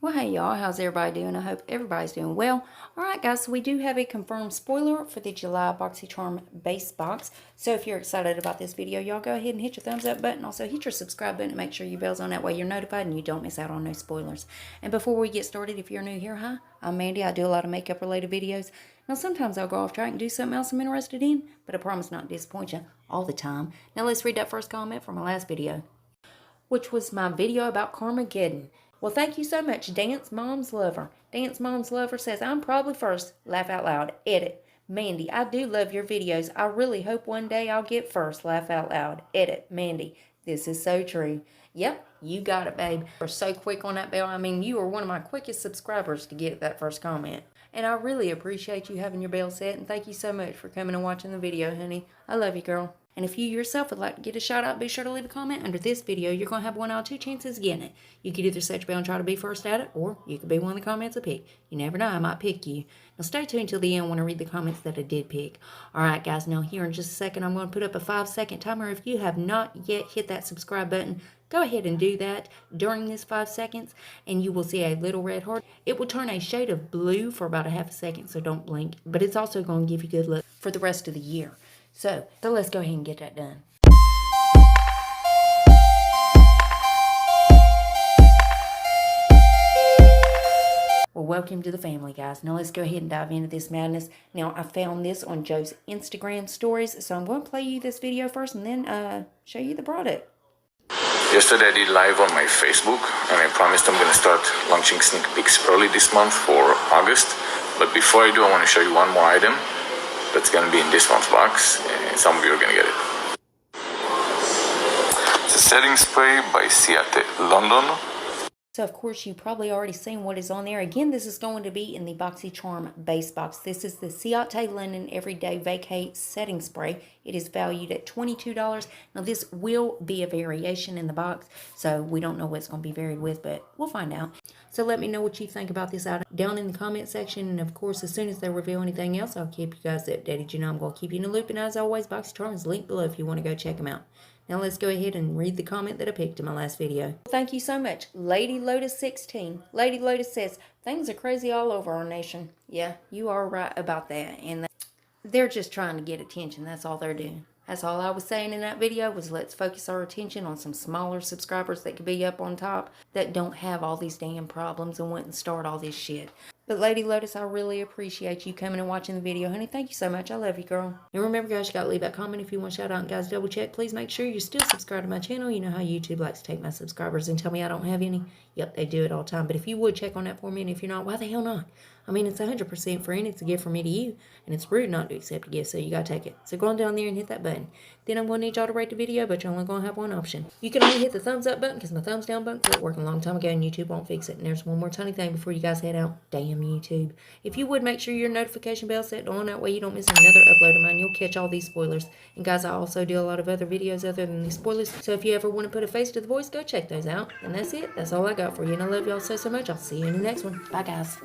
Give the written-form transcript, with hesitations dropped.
Well, hey y'all, how's everybody doing? I hope everybody's doing well. Alright guys, so we do have a confirmed spoiler for the July BoxyCharm base box. So if you're excited about this video, y'all go ahead and hit your thumbs up button. Also hit your subscribe button and make sure your bell's on. That way you're notified and you don't miss out on no spoilers. And before we get started, if you're new here, hi, I'm Mandy. I do a lot of makeup related videos. Now sometimes I'll go off track and do something else I'm interested in, but I promise not to disappoint you all the time. Now let's read that first comment from my last video, which was my video about Carmageddon. Well, thank you so much, Dance Mom's Lover. Dance Mom's Lover says, I'm probably first. Laugh out loud. Edit. Mandy, I do love your videos. I really hope one day I'll get first. Laugh out loud. Edit. Mandy, this is so true. Yep, you got it, babe. You're so quick on that bell. I mean, you are one of my quickest subscribers to get that first comment. And I really appreciate you having your bell set. And thank you so much for coming and watching the video, honey. I love you, girl. And if you yourself would like to get a shout out, be sure to leave a comment under this video. You're going to have 1 out of 2 chances of getting it. You could either set your bell and try to be first at it, or you could be one of the comments I pick. You never know, I might pick you. Now stay tuned till the end when I read the comments that I did pick. Alright guys, now here in just a second I'm going to put up a 5-second timer. If you have not yet hit that subscribe button, go ahead and do that during this 5 seconds, and you will see a little red heart. It will turn a shade of blue for about a half a second, so don't blink. But it's also going to give you good luck for the rest of the year. So let's go ahead and get that done. Well, welcome to the family, guys. Now let's go ahead and dive into this madness. Now, I found this on Joe's Instagram stories, so I'm going to play you this video first and then show you the product. Yesterday I did live on my Facebook, and I promised I'm going to start launching sneak peeks early this month for August. But before I do, I want to show you one more item that's going to be in this month's box, and some of you are going to get it. It's a setting spray by SelfTaught London. So, of course, you've probably already seen what is on there. Again, this is going to be in the BoxyCharm base box. This is the SelfTaught London Everyday Vacay Setting Spray. It is valued at $22. Now, this will be a variation in the box, so we don't know what it's going to be varied with, but we'll find out. So let me know what you think about this item down in the comment section. And, of course, as soon as they reveal anything else, I'll keep you guys updated. You know I'm going to keep you in the loop. And, as always, BoxyCharm is linked below if you want to go check them out. Now let's go ahead and read the comment that I picked in my last video. Thank you so much, Lady Lotus 16. Lady Lotus says, things are crazy all over our nation. Yeah, you are right about that. And they're just trying to get attention. That's all they're doing. That's all I was saying in that video was let's focus our attention on some smaller subscribers that could be up on top that don't have all these damn problems and wouldn't start all this shit. But Lady Lotus, I really appreciate you coming and watching the video, honey. Thank you so much. I love you, girl. And remember, guys, you got to leave that comment if you want a shout out. And guys, double check. Please make sure you're still subscribed to my channel. You know how YouTube likes to take my subscribers and tell me I don't have any. Yep, they do it all the time. But if you would check on that for me, and if you're not, why the hell not? I mean, it's 100% free, and it's a gift from me to you. And it's rude not to accept a gift, so you got to take it. So go on down there and hit that button. Then I'm going to need y'all to rate the video, but you're only going to have one option. You can only hit the thumbs up button because my thumbs down button quit working a long time ago, and YouTube won't fix it. And there's one more tiny thing before you guys head out. Damn YouTube. If you would, make sure your notification bell set on. That way you don't miss another upload of mine. You'll catch all these spoilers. And guys, I also do a lot of other videos other than these spoilers. So if you ever want to put a face to the voice, go check those out. And that's it. That's all I got for you. And I love y'all so much. I'll see you in the next one. Bye, guys.